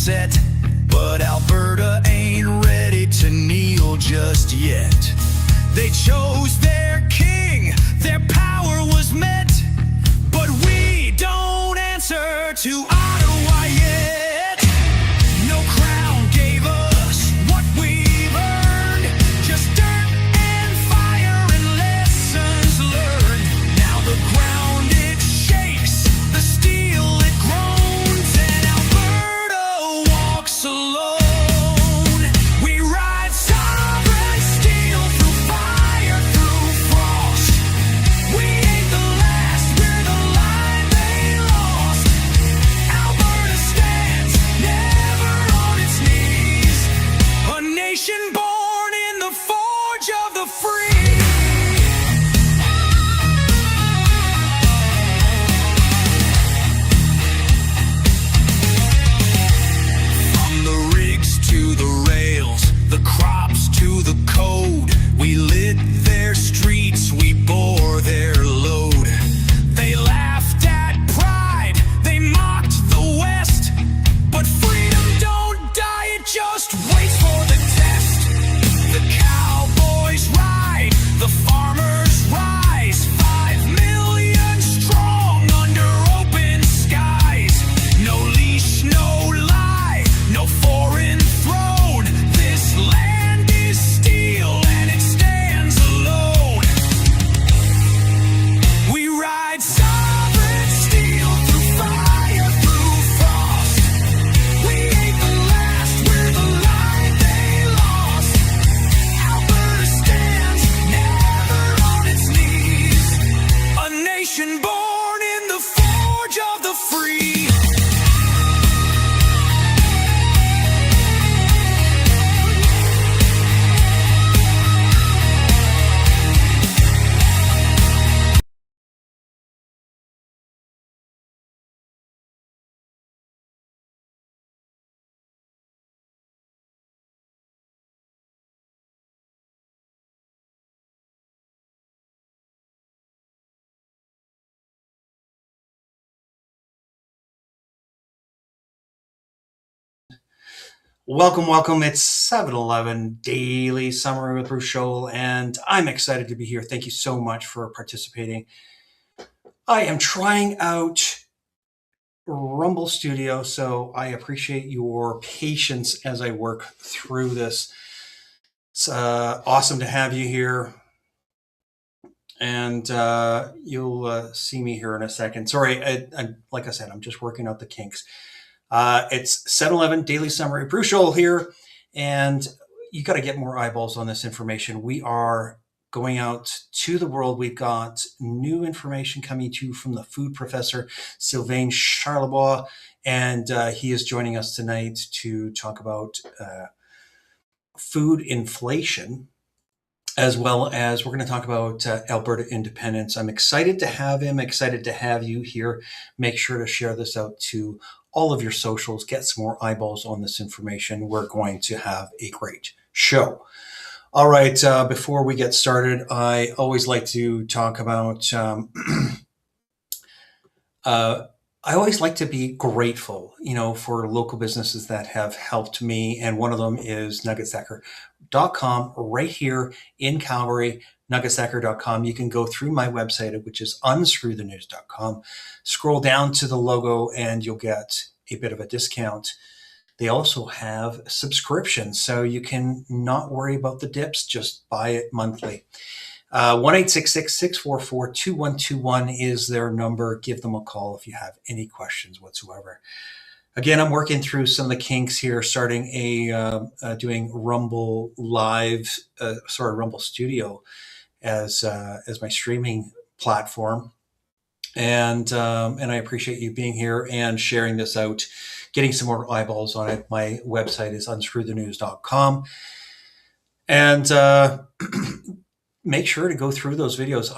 set, but Alberta ain't ready to kneel just yet. They chose their king, their power was met, but we don't answer to Ottawa yet. No crown gave us what we've earned, just dirt and fire and lessons learned. Now the ground it shakes, the steel it groans, and Alberta walks alone. We ride sovereign steel through fire, through frost. We ain't the last, we're the line they lost. Alberta stands, never on its knees. A nation born in the forge of the free. From the rigs to the rails, the crops to the code, we lit their streets, we bore their load. They laughed at pride, they mocked the West, but freedom don't die, it just waits for the test. The cowboys ride, the farmers rise, 5 million strong under open skies. No leash, no lie, no foreign throne. This land is steel and it stands alone. We ride sovereign steel through fire, through frost. We ain't the last, we're the line they lost. Alberta stands, never on its knees. A nation born in the forge of the free. Welcome, welcome. It's 7-Eleven Daily Summary with Bruce Scholl, and I'm excited to be here. Thank you so much for participating. I am trying out Rumble Studio, so I appreciate your patience as I work through this. It's awesome to have you here, and you'll see me here in a second. Sorry, like I said, I'm just working out the kinks. It's 7-Eleven Daily Summary. Bruce Scholl here, and you got to get more eyeballs on this information. We are going out to the world. We've got new information coming to you from the food professor, Sylvain Charlebois, and he is joining us tonight to talk about food inflation, as well as we're going to talk about Alberta independence. I'm excited to have him, excited to have you here. Make sure to share this out to all of your socials, get some more eyeballs on this information. We're going to have a great show. All right, before we get started, I always like to talk about, I always like to be grateful, for local businesses that have helped me. And one of them is nuggetstacker.com right here in Calgary, nuggetstacker.com. You can go through my website, which is unscrewthenews.com. Scroll down to the logo and you'll get a bit of a discount. They also have subscriptions, so you can not worry about the dips. Just buy it monthly. 1-866-644-2121 is their number. Give them a call if you have any questions whatsoever. Again, I'm working through some of the kinks here, starting doing Rumble Live, Rumble Studio as my streaming platform. And I appreciate you being here and sharing this out, getting some more eyeballs on it. My website is unscrewthenews.com. And make sure to go through those videos.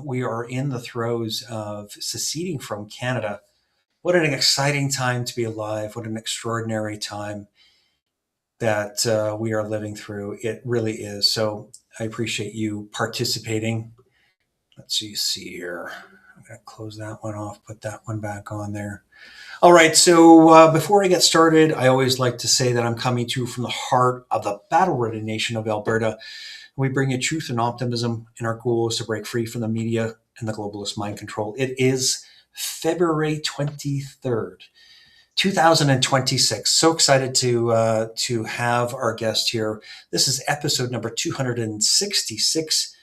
We are in the throes of seceding from Canada. What an exciting time to be alive. What an extraordinary time that we are living through. It really is. So I appreciate you participating. Let's see here. I'm close that one off, put that one back on there. All right, so before I get started, I always like to say that I'm coming to you from the heart of the battle-ready nation of Alberta. We bring you truth and optimism, and our goal is to break free from the media and the globalist mind control. It is February 23rd, 2026. So excited to have our guest here. This is episode number 266.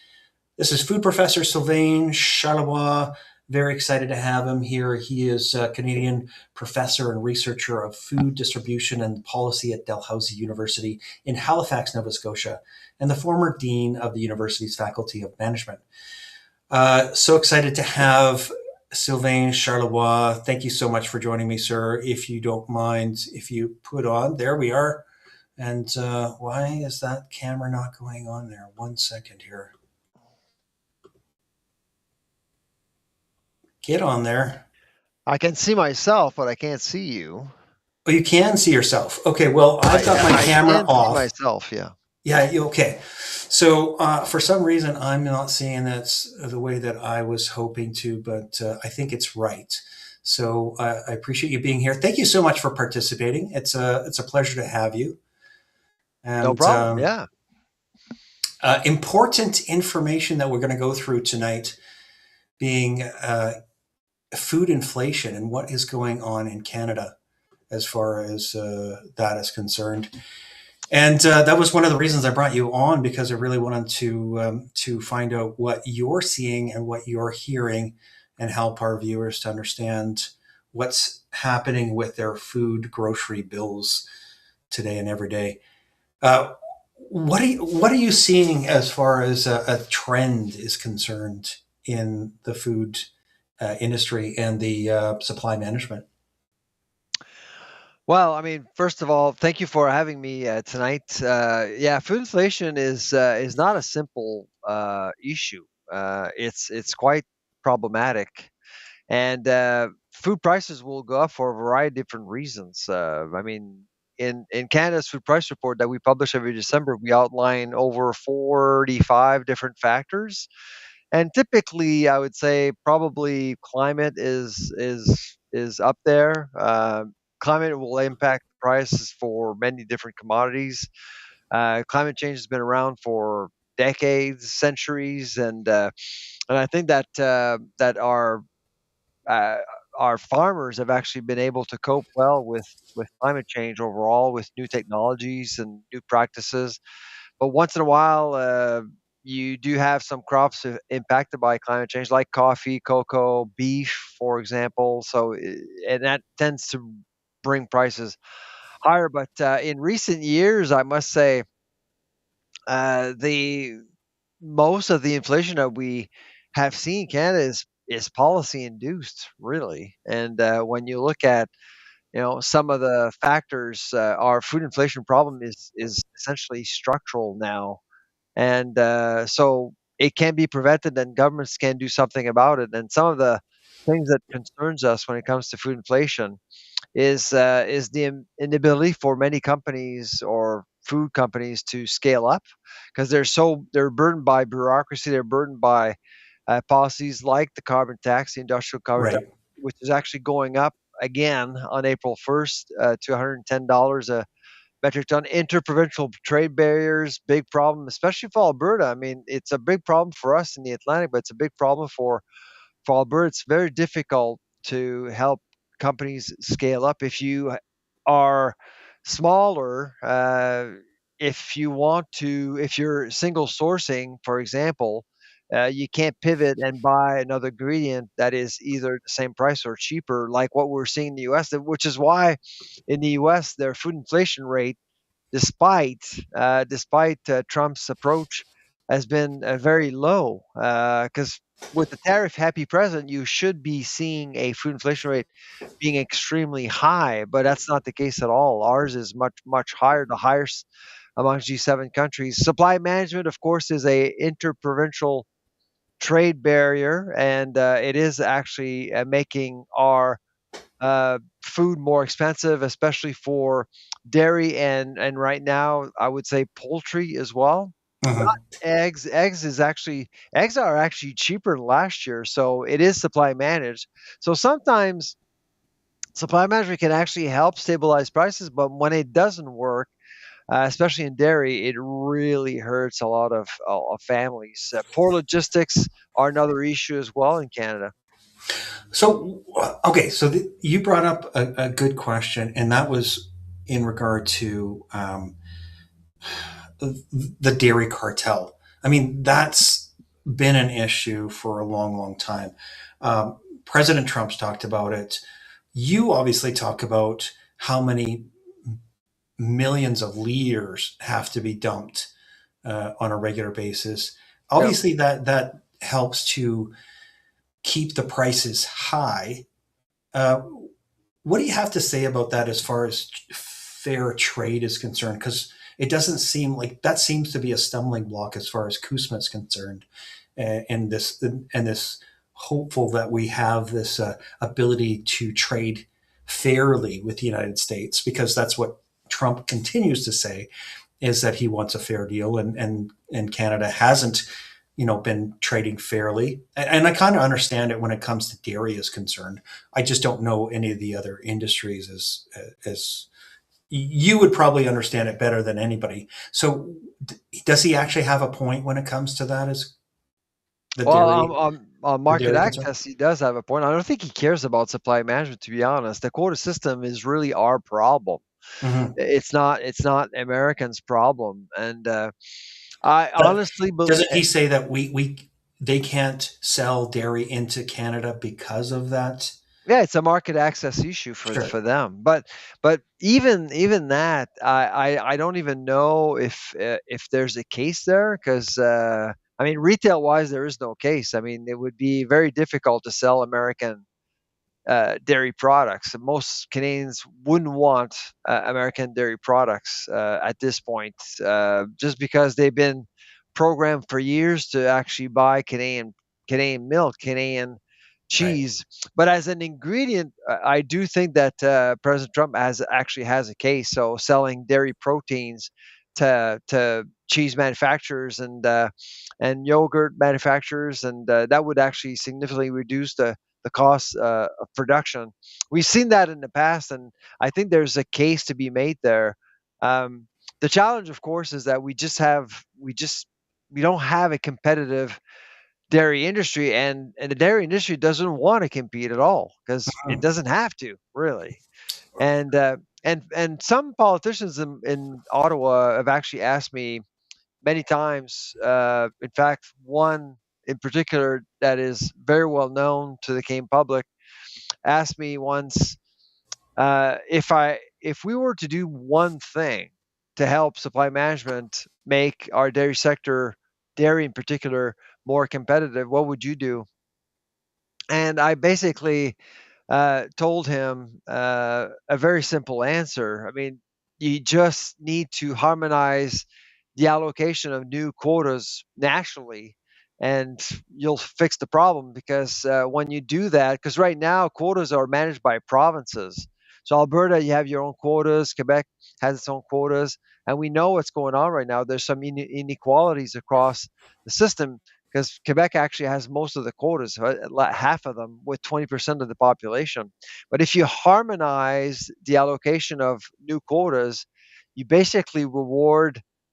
This is food professor Sylvain Charlebois. Very excited to have him here. He is a Canadian professor and researcher of food distribution and policy at Dalhousie University in Halifax, Nova Scotia, and the former dean of the university's Faculty of Management. So excited to have Sylvain Charlebois. Thank you so much for joining me, sir. If you don't mind, if you put on, there we are. And why is that camera not going on there? 1 second here. Get on there. I can see myself, but I can't see you. Oh, you can see yourself. Okay, well, I've got my camera off. See myself, yeah. Yeah, okay. So for some reason, I'm not seeing that the way that I was hoping to, but I think it's right. So I appreciate you being here. Thank you so much for participating. It's a pleasure to have you. And, no problem. Yeah. Important information that we're going to go through tonight, being food inflation and what is going on in Canada as far as that is concerned. And that was one of the reasons I brought you on, because I really wanted to find out what you're seeing and what you're hearing, and help our viewers to understand what's happening with their food grocery bills today and every day. What are you seeing as far as a trend is concerned in the food industry and the supply management? Well, I mean, first of all, thank you for having me tonight. Yeah, food inflation is not a simple issue. It's quite problematic, and food prices will go up for a variety of different reasons. I mean, in Canada's food price report that we publish every December, we outline over 45 different factors. And typically, I would say probably climate is up there. Climate will impact prices for many different commodities. Climate change has been around for decades, centuries, and I think that uh, our farmers have actually been able to cope well with climate change overall, with new technologies and new practices. But once in a while, you do have some crops impacted by climate change, like coffee, cocoa, beef, for example. And that tends to bring prices higher. But in recent years, I must say, the most of the inflation that we have seen in Canada is policy induced, really. And when you look at some of the factors, our food inflation problem is essentially structural now, and so it can be prevented, and governments can do something about it. And some of the things that concerns us when it comes to food inflation is the inability for many companies or food companies to scale up, because they're burdened by bureaucracy, they're burdened by policies like the carbon tax, the industrial carbon tax, Right. which is actually going up again on April 1st to $110 a metric ton. Interprovincial trade barriers, big problem, especially for Alberta. I mean, it's a big problem for us in the Atlantic, but it's a big problem for Alberta. It's very difficult to help companies scale up. If you are smaller, if you're single sourcing, for example, you can't pivot and buy another ingredient that is either the same price or cheaper, like what we're seeing in the U.S. Which is why in the U.S. their food inflation rate, despite Trump's approach, has been very low. Because with the tariff-happy president, you should be seeing a food inflation rate being extremely high, but that's not the case at all. Ours is much much higher, the highest among G7 countries. Supply management, of course, is a interprovincial trade barrier, and it is actually making our food more expensive, especially for dairy and right now I would say poultry as well. Mhm. Eggs are actually cheaper than last year, so it is supply managed. So sometimes supply management can actually help stabilize prices, but when it doesn't work, especially in dairy, it really hurts a lot of families. Poor logistics are another issue as well in Canada. So, okay, so you brought up a good question, and that was in regard to the dairy cartel. I mean, that's been an issue for a long, long time. President Trump's talked about it. You obviously talk about how many millions of liters have to be dumped on a regular basis. Yeah. Obviously, that helps to keep the prices high. Uh, what do you have to say about that as far as fair trade is concerned? Because it doesn't seem like that seems to be a stumbling block as far as CUSMA is concerned, and this hopeful that we have this ability to trade fairly with the United States, because that's what Trump continues to say, is that he wants a fair deal, and Canada hasn't, been trading fairly. And I kind of understand it when it comes to dairy is concerned. I just don't know any of the other industries as you would probably understand it better than anybody. So does he actually have a point when it comes to that? Is the Well, dairy on the market dairy concern? access, he does have a point. I don't think he cares about supply management, to be honest. The quota system is really our problem. Hmm. It's not Americans' problem. And I But honestly believe, doesn't he say that we they can't sell dairy into Canada because of that? yeah, it's a market access issue Sure. for them. But even that, I don't even know if there's a case there because I mean, retail wise, there is no case. I mean, it would be very difficult to sell American dairy products. Most Canadians wouldn't want American dairy products at this point, just because they've been programmed for years to actually buy Canadian milk, Canadian Right. cheese. But as an ingredient, I do think that President Trump actually has a case. So selling dairy proteins to cheese manufacturers and yogurt manufacturers, and that would actually significantly reduce the cost of production. We've seen that in the past, and I think there's a case to be made there. Um, the challenge, of course, is that we don't have a competitive dairy industry, and the dairy industry doesn't want to compete at all because it Hmm. doesn't have to really. And and some politicians in Ottawa have actually asked me many times. In fact, one in particular that is very well known to the Canadian public asked me once if we were to do one thing to help supply management make our dairy sector, dairy in particular, more competitive, what would you do? And I basically told him a very simple answer. I mean, you just need to harmonize the allocation of new quotas nationally, and you'll fix the problem. Because when you do that, because right now quotas are managed by provinces. So Alberta, you have your own quotas. Quebec has its own quotas, and we know what's going on right now. There's some inequalities across the system because Quebec actually has most of the quotas, half of them, with 20% of the population. But if you harmonize the allocation of new quotas, you basically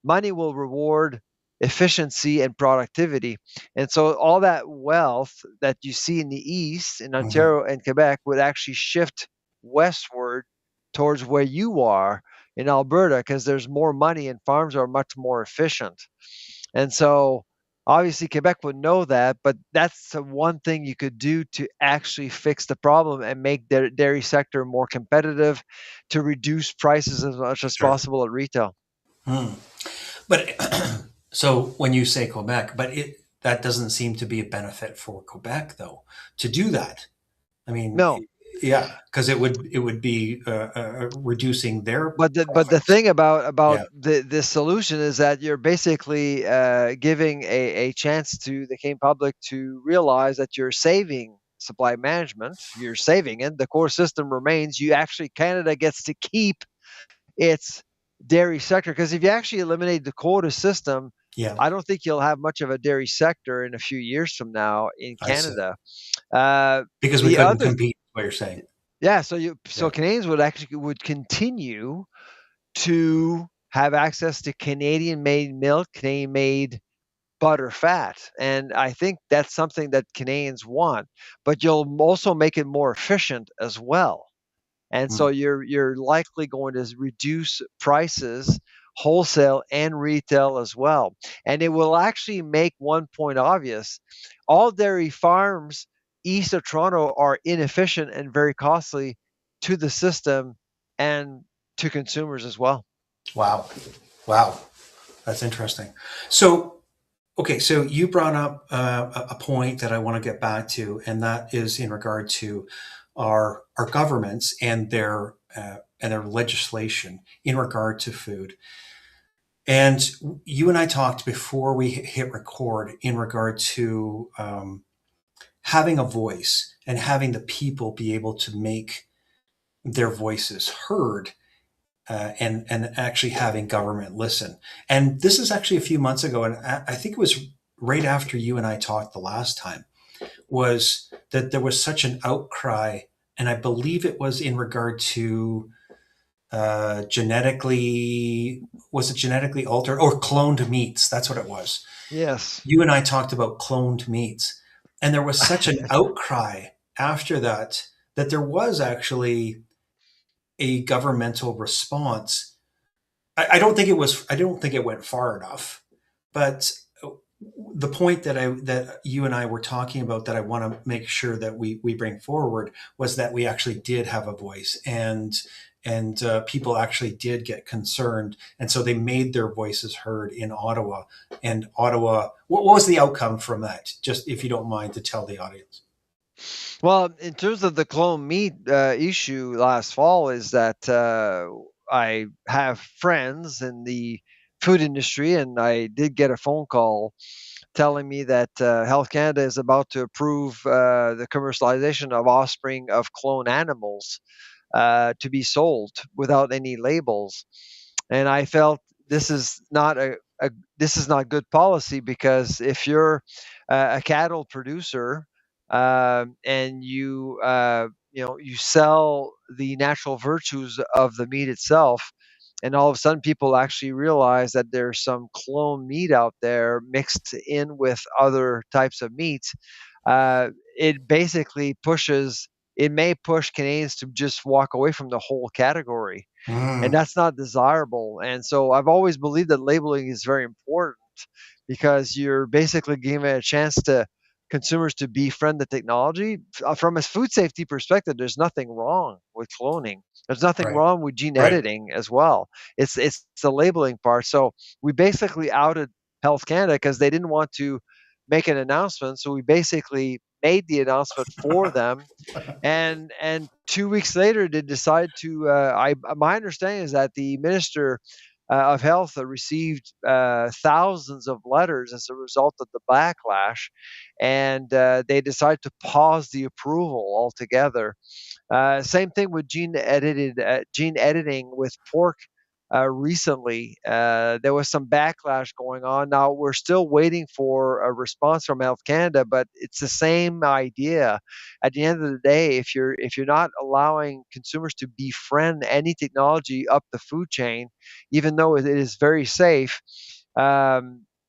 money will reward efficiency and productivity. And so all that wealth that you see in the East, in Hmm. Ontario and Quebec, would actually shift westward towards where you are in Alberta because there's more money and farms are much more efficient. And so obviously Quebec would know that, but that's the one thing you could do to actually fix the problem and make the dairy sector more competitive to reduce prices as much as Sure. possible at retail. Hmm. But so when you say Quebec, but that doesn't seem to be a benefit for Quebec though to do that. I mean, No, yeah, because it would be reducing their but the profits. thing about Yeah. this solution is that you're basically giving a chance to the Canadian public to realize that you're saving supply management, you're saving it. The core system remains. You actually Canada gets to keep its dairy sector because if you actually eliminate the quota system, Yeah, I don't think you'll have much of a dairy sector in a few years from now in I see. Canada. Uh, Because we the couldn't other, compete, is what you're saying. yeah, Yeah. so Canadians would continue to have access to Canadian-made milk, Canadian-made butter, fat, and I think that's something that Canadians want. But you'll also make it more efficient as well. And so Mm. you're likely going to reduce prices wholesale and retail as well. And it will actually make one point obvious. All dairy farms east of Toronto are inefficient and very costly to the system and to consumers as well. Wow. Wow. That's interesting. So, okay, so you brought up a point that I want to get back to, and that is in regard to our governments and their legislation in regard to food. And you and I talked before we hit record in regard to having a voice and having the people be able to make their voices heard, and actually having government listen. And this is actually a few months ago, and I think it was right after you and I talked the last time, was that there was such an outcry, and I believe it was in regard to genetically, was it genetically altered or cloned meats? That's what it was. Yes. You and I talked about cloned meats, and there was such an outcry after that that there was actually a governmental response. I don't think it was. I don't think it went far enough. But the point that you and I were talking about that I want to make sure that we bring forward was that we actually did have a voice, and people actually did get concerned, and so they made their voices heard in Ottawa. And Ottawa, what was the outcome from that? Just if you don't mind to tell the audience. Well, in terms of the clone meat issue last fall, is that I have friends in the food industry, and I did get a phone call telling me that Health Canada is about to approve the commercialization of offspring of clone animals to be sold without any labels. And I felt this is not this is not good policy, because if you're a cattle producer and you sell the natural virtues of the meat itself, and all of a sudden people actually realize that there's some clone meat out there mixed in with other types of meat, it basically pushes it may push Canadians to just walk away from the whole category, and Mm, that's not desirable. And so I've always believed that labeling is very important, because you're basically giving a chance to consumers to befriend the technology. From a food safety perspective, there's nothing wrong with cloning. There's nothing right, wrong with gene right. editing as well. It's the labeling part. So we basically outed Health Canada because they didn't want to make an announcement. So we basically made the announcement for them, and 2 weeks later they decide to my understanding is that the minister of health received thousands of letters as a result of the backlash, and they decided to pause the approval altogether. Same thing with gene editing with pork. Recently, there was some backlash going on. Now we're still waiting for a response from Health Canada, but it's the same idea. At the end of the day, if you're not allowing consumers to befriend any technology up the food chain, even though it is very safe,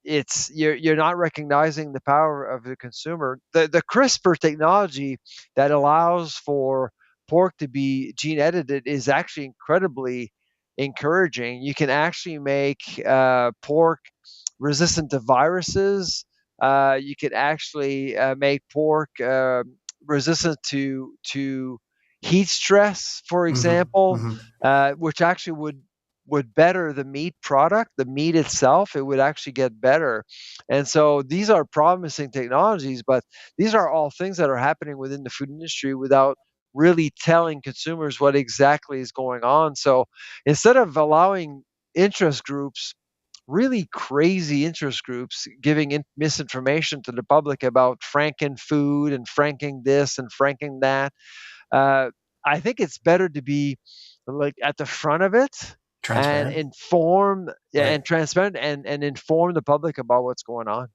it's you're not recognizing the power of the consumer. The CRISPR technology that allows for pork to be gene edited is actually incredibly encouraging. You can actually make pork resistant to viruses. You can actually make pork resistant to heat stress, for Hmm. example, Hmm. which actually would better the meat product, the meat itself. It would actually get better. And so these are promising technologies, but these are all things that are happening within the food industry without really telling consumers what exactly is going on. So instead of allowing interest groups, really crazy interest groups, giving misinformation to the public about franking food and franking this and franking that, uh, I think it's better to be like at the front of it and Transparent. inform, yeah, Right. and transparent, and inform the public about what's going on.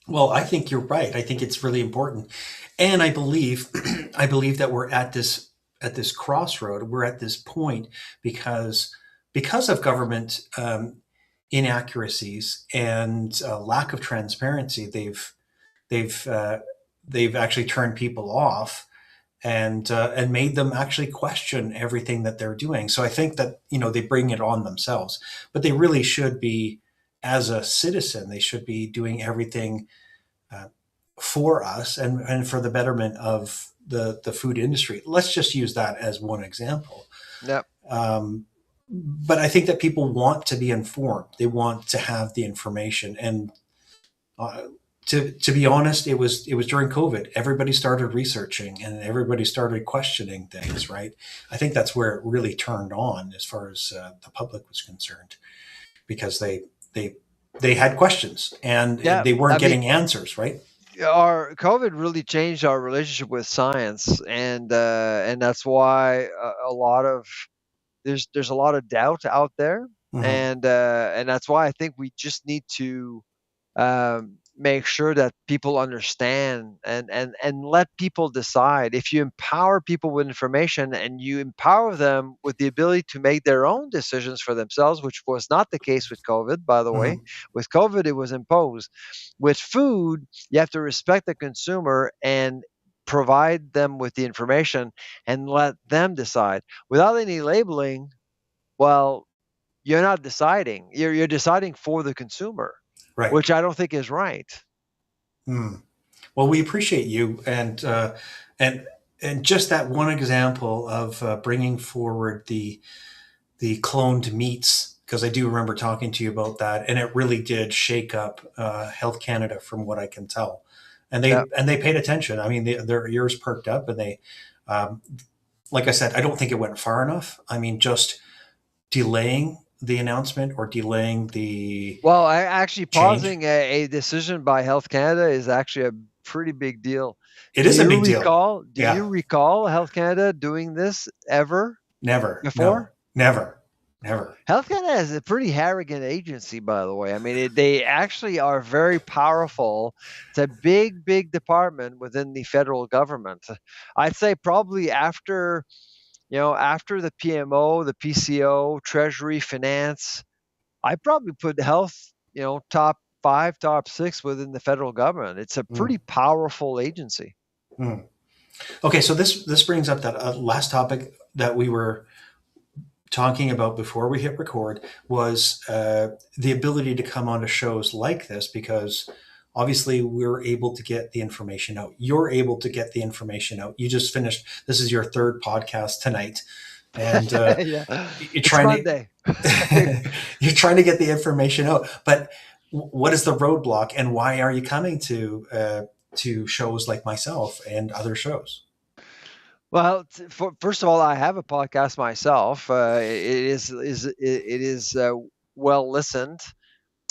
Well, I think you're right. I think it's really important, and I believe, I believe that we're at this crossroad. We're at this point because of government inaccuracies and lack of transparency. They've they've actually turned people off and made them actually question everything that they're doing. So I think that they bring it on themselves, but they really should be, as a citizen, they should be doing everything uh, for us and for the betterment of the food industry. Let's just use that as one example. Yep. But I think that people want to be informed. They want to have the information. And uh, to be honest, it was during COVID. Everybody started researching and everybody started questioning things. Right. I think that's where it really turned on as far as the public was concerned, because they they had questions and Yeah, they weren't I mean, getting answers. Right. our COVID really changed our relationship with science, and that's why a lot of there's a lot of doubt out there, Hmm. and that's why I think we just need to make sure that people understand, and let people decide. If you empower people with information and you empower them with the ability to make their own decisions for themselves, which was not the case with COVID, by the way. Hmm. With COVID, it was imposed. With food, you have to respect the consumer and provide them with the information and let them decide without any labeling. Well, you're not deciding. You're deciding for the consumer, Right. which I don't think is right. Hmm. Well, we appreciate you and and just that one example of bringing forward the cloned meats, because I do remember talking to you about that, and it really did shake up Health Canada, from what I can tell. Yeah. And they paid attention. I mean, their ears perked up, and they, um, like I said, I don't think it went far enough. I mean, just delaying the announcement or delaying the Well, I actually change. pausing a decision by Health Canada is actually a pretty big deal. It is a big deal. Do you Yeah. recall Health Canada doing this ever Never. No. before? Never. Never. Health Canada is a pretty arrogant agency, by the way. I mean, they actually are very powerful. It's a big, big department within the federal government. I'd say probably after the PMO, the PCO, Treasury, Finance, I probably put health, top five, top six within the federal government. It's a Mm. pretty powerful agency. Mm. Okay, so this brings up that last topic that we were talking about before we hit record was the ability to come onto shows like this, because obviously we're able to get the information out. You're able to get the information out. You just finished. This is your third podcast tonight, and Yeah, you're it's trying Monday. to you're trying to get the information out. But what is the roadblock, and why are you coming to shows like myself and other shows? Well, first of all, I have a podcast myself. It is well listened,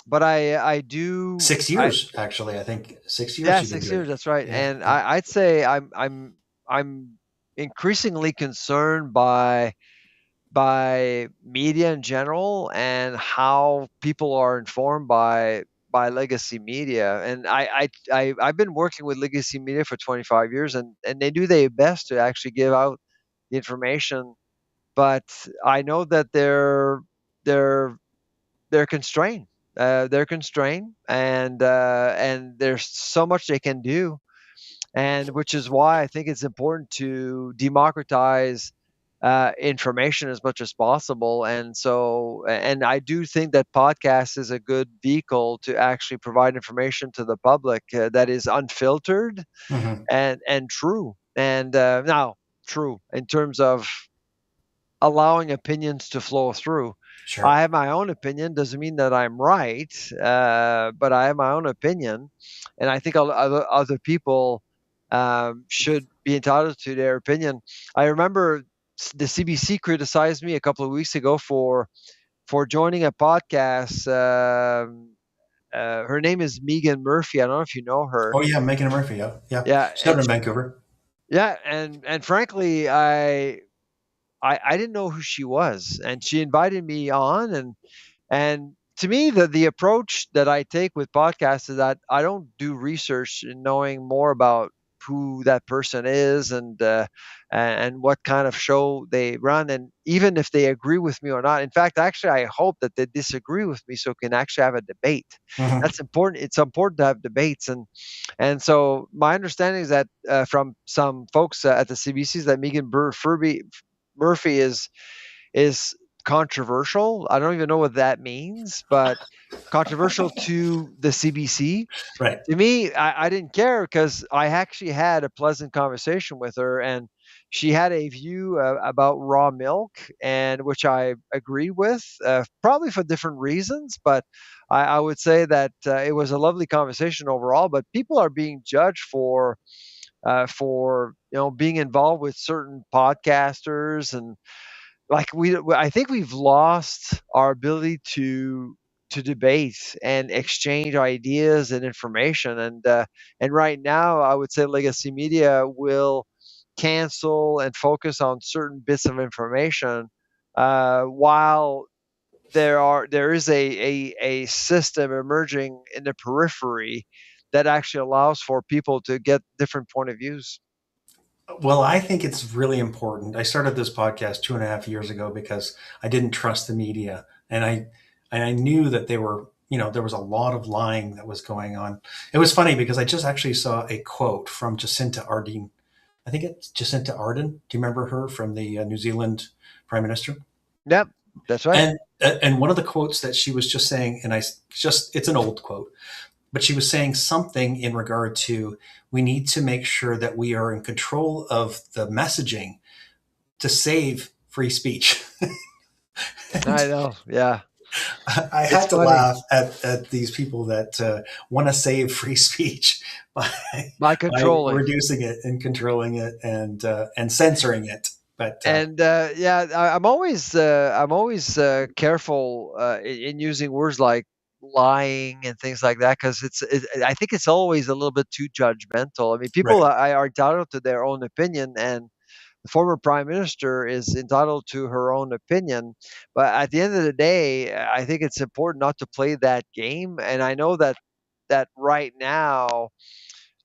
but I do. 6 years, actually. I think 6 years Yeah, you've been 6 years. doing it. That's right. Yeah, And yeah. I'd say I'm increasingly concerned by media in general and how people are informed by legacy media. And I've been working with legacy media for 25 years, and they do their best to actually give out the information, but I know that they're they're constrained. They're constrained, and there's so much they can do, and which is why I think it's important to democratize information as much as possible. And I do think that podcast is a good vehicle to actually provide information to the public that is unfiltered Hmm. and true. And now, true in terms of allowing opinions to flow through. I Sure. have my own opinion. Doesn't mean that I'm right, but I have my own opinion, and I think other people should be entitled to their opinion. I remember the CBC criticized me a couple of weeks ago for joining a podcast. Her name is Megan Murphy. I don't know if you know her. Oh yeah, Megan Murphy. Yeah, yeah. Yeah, She's out in Vancouver. yeah, and frankly, I I didn't know who she was, and she invited me on, and to me, the approach that I take with podcasts is that I don't do research in knowing more about who that person is and what kind of show they run, and even if they agree with me or not. In fact, actually, I hope that they disagree with me so we can actually have a debate. Mhm. That's important. It's important to have debates, and so my understanding is that from some folks at the CBC is that Murphy is controversial. I don't even know what that means, but controversial to the CBC. Right. To me, I didn't care because I actually had a pleasant conversation with her, and she had a view about raw milk, and which I agree with, probably for different reasons. But I would say that it was a lovely conversation overall. But people are being judged for being involved with certain podcasters, and like I think we've lost our ability to debate and exchange ideas and information, and right now I would say legacy media will cancel and focus on certain bits of information, while there is a system emerging in the periphery that actually allows for people to get different point of views. Well, I think it's really important. I started this podcast 2.5 years ago because I didn't trust the media, and I knew that they were, there was a lot of lying that was going on. It was funny because I just actually saw a quote from Jacinta Ardern. I think it's Jacinta Ardern. Do you remember her from the New Zealand Prime Minister? Yep, that's right. And one of the quotes that she was just saying, and it's an old quote, but she was saying something in regard to we need to make sure that we are in control of the messaging to save free speech. And I know. Yeah, I it's had to funny. laugh at these people that want to save free speech by By by controlling. reducing it and controlling it and censoring it. But And yeah, I'm always careful in using words like lying and things like that because I think it's always a little bit too judgmental. I mean, people right. are entitled to their own opinion, and the former prime minister is entitled to her own opinion. But at the end of the day, I think it's important not to play that game. And I know that right now,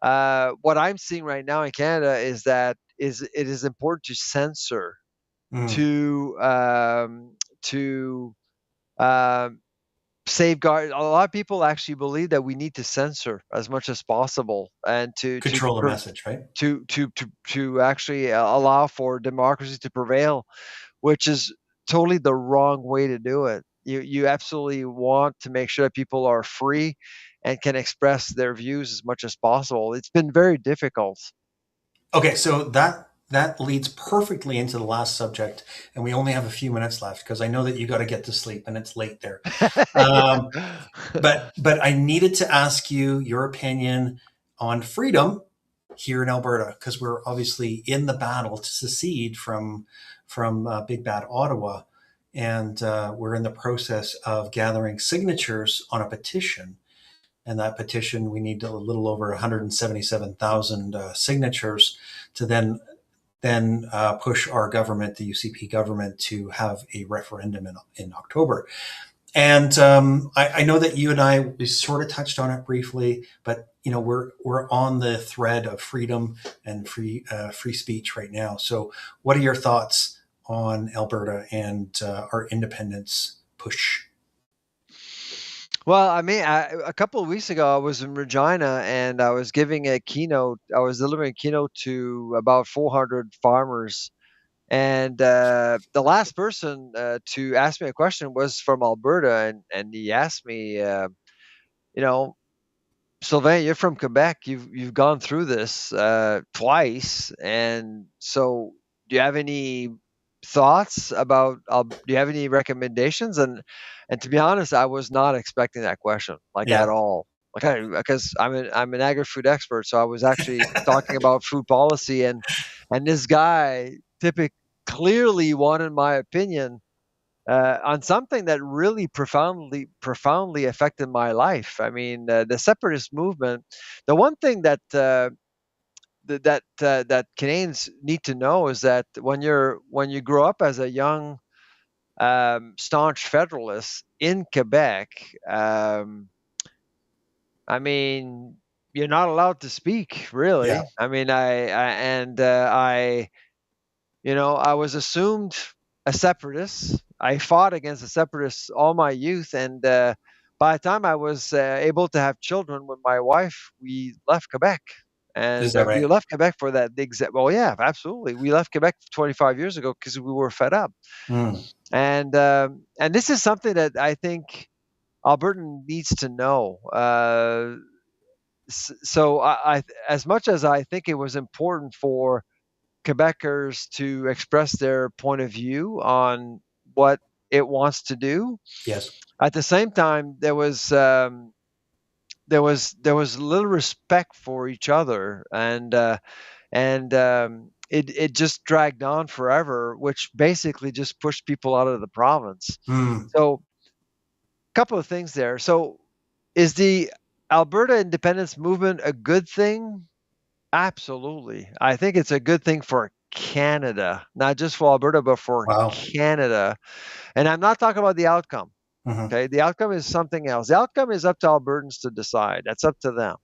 what I'm seeing right now in Canada is that is it is important to censor Mm, to um, safeguard. A lot of people actually believe that we need to censor as much as possible and control the message, right? to actually allow for democracy to prevail, which is totally the wrong way to do it. You absolutely want to make sure that people are free and can express their views as much as possible. It's been very difficult. Okay, so that leads perfectly into the last subject, and we only have a few minutes left because I know that you got to get to sleep and it's late there. Um, but I needed to ask you your opinion on freedom here in Alberta because we're obviously in the battle to secede from Big Bad Ottawa, and we're in the process of gathering signatures on a petition. And that petition, we need a little over 177,000 signatures to then push our government, the UCP government, to have a referendum in October. And I know that you and I we sort of touched on it briefly, but we're on the thread of freedom and free speech right now. So, what are your thoughts on Alberta and our independence push? Well, I mean, a couple of weeks ago, I was in Regina and I was giving a keynote. I was delivering a keynote to about 400 farmers. And the last person to ask me a question was from Alberta. And he asked me, you know, Sylvain, you're from Quebec. You've gone through this twice. And so do you have any thoughts about do you have any recommendations? And to be honest, I was not expecting that question like at Yeah. all. Like because I'm an agri-food expert, so I was actually talking about food policy, and this guy typically clearly wanted my opinion on something that really profoundly affected my life. I mean, the separatist movement. The one thing that that Canadians need to know is that when you grow up as a young staunch federalist in Quebec, I mean, you're not allowed to speak, Yeah. really. I mean, I was assumed a separatist. I fought against the separatists all my youth, and by the time I was able to have children with my wife, we left Quebec, Is and that we right? left Quebec for that exact. Well, yeah, absolutely. We left Quebec 25 years ago because we were fed up, Mm. and this is something that I think Albertan needs to know. So as much as I think it was important for Quebecers to express their point of view on what it wants to do, Yes. at the same time there was little respect for each other, and it just dragged on forever, which basically just pushed people out of the province. Mm. So, a couple of things there. So, is the Alberta independence movement a good thing? Absolutely. I think it's a good thing for Canada, not just for Alberta, but for Wow. Canada. And I'm not talking about the outcome. Hmm. Okay. The outcome is something else. The outcome is up to Albertans to decide. That's up to them.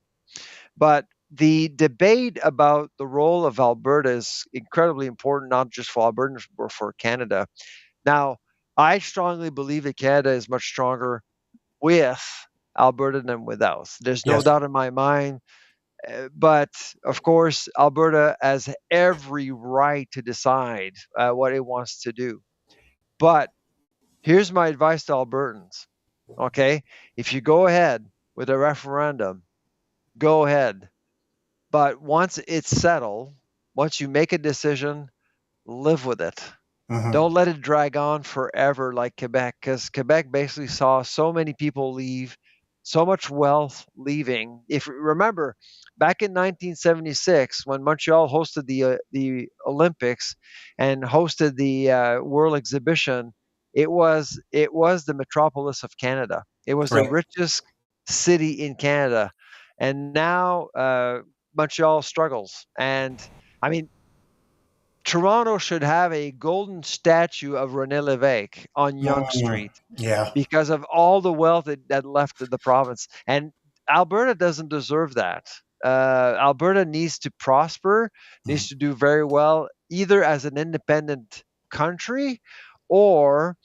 But the debate about the role of Alberta is incredibly important, not just for Albertans, but for Canada. Now, I strongly believe that Canada is much stronger with Alberta than without. There's no Yes. doubt in my mind. But of course, Alberta has every right to decide what it wants to do. But here's my advice to Albertans. Okay, if you go ahead with a referendum, go ahead. But once it's settled, once you make a decision, live with it. Hmm. Don't let it drag on forever like Quebec, because Quebec basically saw so many people leave, so much wealth leaving. If you remember, back in 1976, when Montreal hosted the Olympics and hosted the World Exhibition, it was the metropolis of Canada. It was the Right. richest city in Canada, and now Montreal struggles. And I mean, Toronto should have a golden statue of René Lévesque on Yonge Mm. Street Yeah. because of all the wealth that left the province. And Alberta doesn't deserve that. Alberta needs to prosper, Mm. needs to do very well, either as an independent country or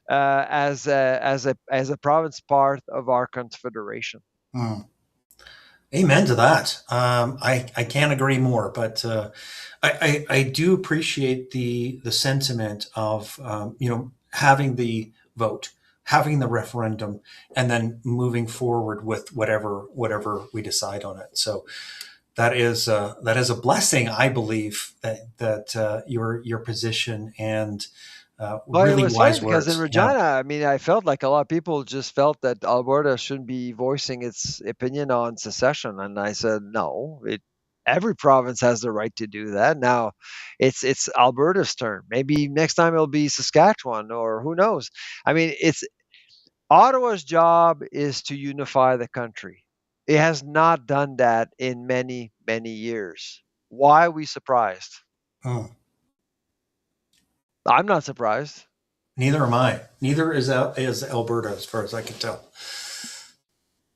as a province part of our confederation. Mm. Amen to that. I can't agree more, but I do appreciate the sentiment of having the vote, having the referendum, and then moving forward with whatever we decide on it. So that is a blessing, I believe, that your position and Well, it really was funny wise because in words. Yeah. Regina, I mean, I felt like a lot of people just felt that Alberta shouldn't be voicing its opinion on secession, and I said, no, every province has the right to do that. Now, it's Alberta's turn. Maybe next time it'll be Saskatchewan, or who knows. I mean, it's Ottawa's job is to unify the country. It has not done that in many, many years. Why are we surprised? Mm. I'm not surprised. Neither am I. Neither is Alberta, as far as I can tell.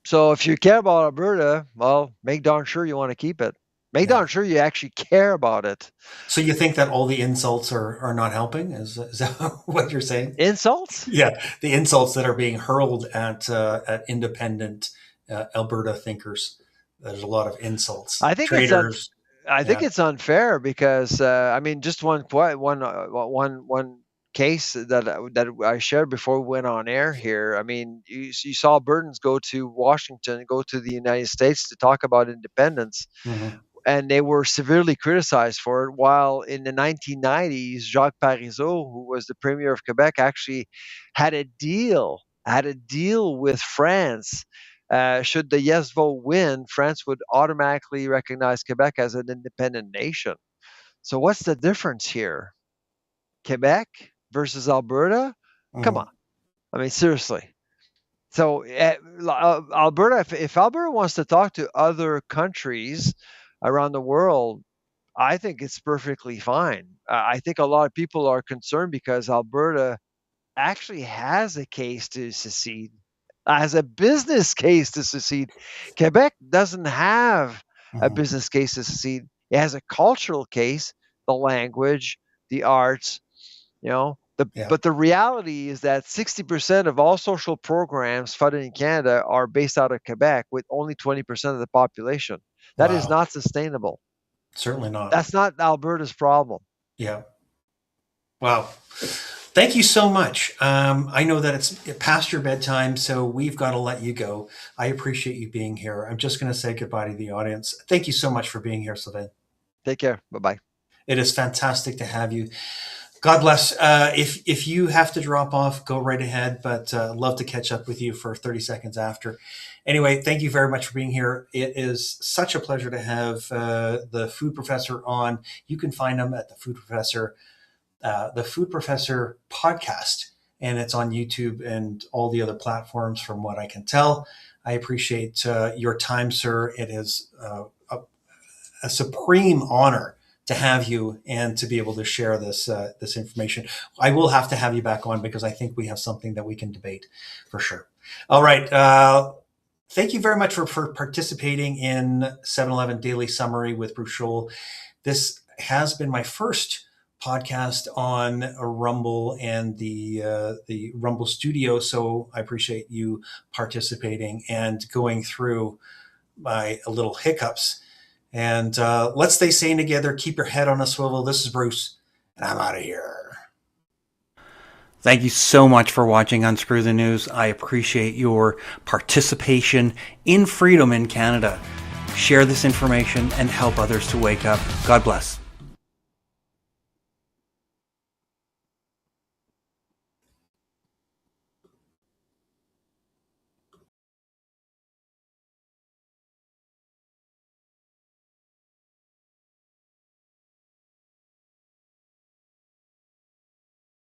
So if you care about Alberta, well, make darn sure you want to keep it. Make Yeah. darn sure you actually care about it. So you think that all the insults are not helping? Is that what you're saying? Insults? Yeah, the insults that are being hurled at independent Alberta thinkers. There's a lot of insults. I think it's un- Traitors. I think Yeah. it's unfair because I mean, just one case that I shared before we went on air here. I mean, you saw Albertans go to Washington, go to the United States to talk about independence, Hmm. and they were severely criticized for it. While in the 1990s, Jacques Parizeau, who was the premier of Quebec, actually had a deal with France. Should the yes vote win, France would automatically recognize Quebec as an independent nation. So what's the difference here? Quebec versus Alberta? Come on. Hmm. I mean, seriously. So Alberta, if Alberta wants to talk to other countries around the world, I think it's perfectly fine. I think a lot of people are concerned because Alberta actually has a case to secede, has a business case to secede. Quebec doesn't have a Mhm. business case to secede. It has a cultural case, the language, the arts, you know. Yeah. But the reality is that 60% of all social programs funded in Canada are based out of Quebec, with only 20% of the population. That is Wow. not sustainable. Certainly not. That's not Alberta's problem. Yeah. Wow. Thank you so much. I know that it's past your bedtime, so we've got to let you go. I appreciate you being here. I'm just going to say goodbye to the audience. Thank you so much for being here, Sylvain. Take care. Bye bye. It is fantastic to have you. God bless. If you have to drop off, go right ahead. But love to catch up with you for 30 seconds after. Anyway, thank you very much for being here. It is such a pleasure to have the Food Professor on. You can find him at the Food Professor podcast, and it's on YouTube and all the other platforms. From what I can tell, I appreciate your time, sir. It is a supreme honor to have you and to be able to share this information. I will have to have you back on because I think we have something that we can debate for sure. All right. Thank you very much for participating in 7-Eleven Daily Summary with Bruce Scholl. This has been my first podcast on Rumble and the Rumble studio, so I appreciate you participating and going through my little hiccups. And let's stay sane together. Keep your head on a swivel. This is Bruce, and I'm out of here. Thank you so much for watching Unscrew the News. I appreciate your participation in freedom in Canada. Share this information and help others to wake up. God bless.